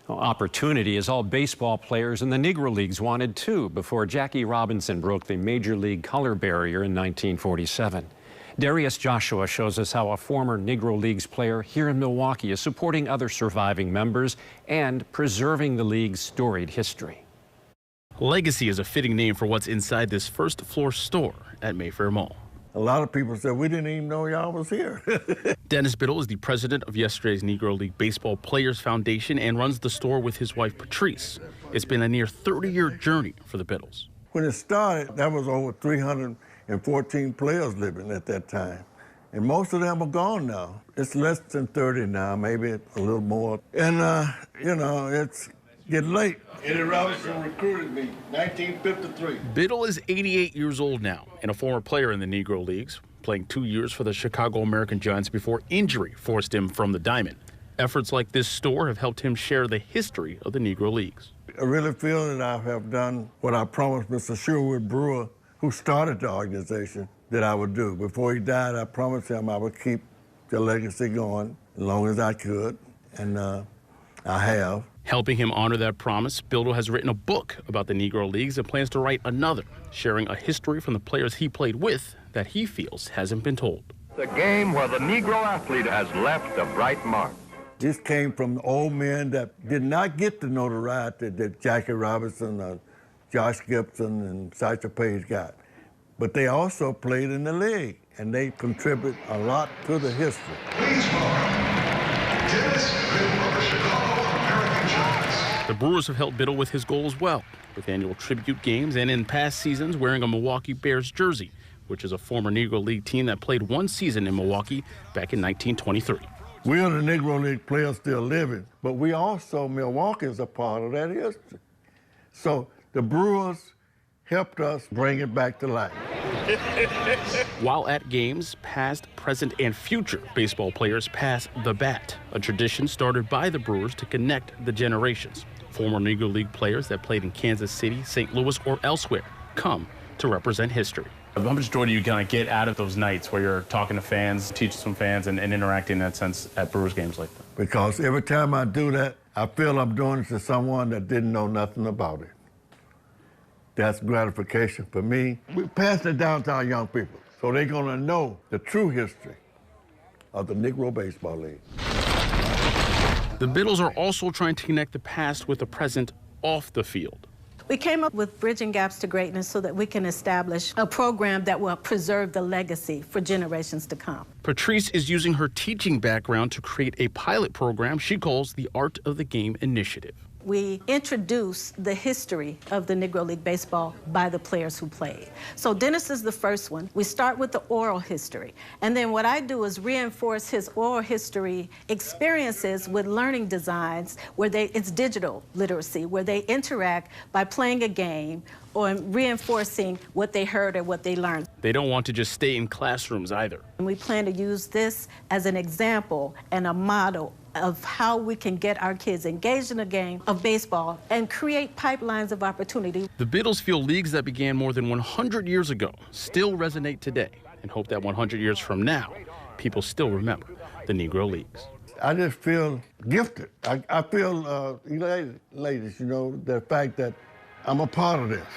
Well, opportunity is all baseball players in the Negro Leagues wanted too before Jackie Robinson broke the Major League color barrier in 1947. Darius Joshua shows us how a former Negro Leagues player here in Milwaukee is supporting other surviving members and preserving the league's storied history. Legacy is a fitting name for what's inside this first-floor store at Mayfair Mall. A lot of people said, we didn't even know y'all was here. Dennis Biddle is the president of yesterday's Negro League Baseball Players Foundation and runs the store with his wife, Patrice. It's been a near 30-year journey for the Biddles. When it started, there was over 314 players living at that time. And most of them are gone now. It's less than 30 now, maybe a little more. And, you know, it's getting late. Eddie Robinson recruited me, 1953. Biddle is 88 years old now and a former player in the Negro Leagues, playing 2 years for the Chicago American Giants before injury forced him from the diamond. Efforts like this store have helped him share the history of the Negro Leagues. I really feel that I have done what I promised Mr. Sherwood Brewer, who started the organization, that I would do. Before he died, I promised him I would keep the legacy going as long as I could, and I have. Helping him honor that promise, Biddle has written a book about the Negro Leagues and plans to write another, sharing a history from the players he played with that he feels hasn't been told. The game where the Negro athlete has left a bright mark. This came from old men that did not get the notoriety that Jackie Robinson, Josh Gibson, and Seicher Page got. But they also played in the league, and they contribute a lot to the history. Please welcome Dennis Biddle of the Chicago American Giants. The Brewers have helped Biddle with his goal as well, with annual tribute games and in past seasons wearing a Milwaukee Bears jersey, which is a former Negro League team that played one season in Milwaukee back in 1923. We are the Negro League players still living, but we also, Milwaukee is a part of that history. So the Brewers helped us bring it back to life. While at games, past, present, and future baseball players pass the bat, a tradition started by the Brewers to connect the generations. Former Negro League players that played in Kansas City, St. Louis, or elsewhere come to represent history. How much joy do you kind of get out of those nights where you're talking to fans, teaching some fans, and interacting in that sense at Brewers games like that? Because every time I do that, I feel I'm doing it to someone that didn't know nothing about it. That's gratification for me. We pass it down to our young people, so they're gonna know the true history of the Negro Baseball League. The Biddles are also trying to connect the past with the present off the field. We came up with Bridging Gaps to Greatness so that we can establish a program that will preserve the legacy for generations to come. Patrice is using her teaching background to create a pilot program she calls the Art of the Game Initiative. We introduce the history of the Negro League Baseball by the players who played. So Dennis is the first one. We start with the oral history. And then what I do is reinforce his oral history experiences with learning designs where it's digital literacy, where they interact by playing a game or reinforcing what they heard or what they learned. They don't want to just stay in classrooms either. And we plan to use this as an example and a model of how we can get our kids engaged in a game of baseball and create pipelines of opportunity. The Biddles feel leagues that began more than 100 years ago still resonate today and hope that 100 years from now, people still remember the Negro Leagues. I just feel gifted. I feel elated, ladies, you know, the fact that I'm a part of this.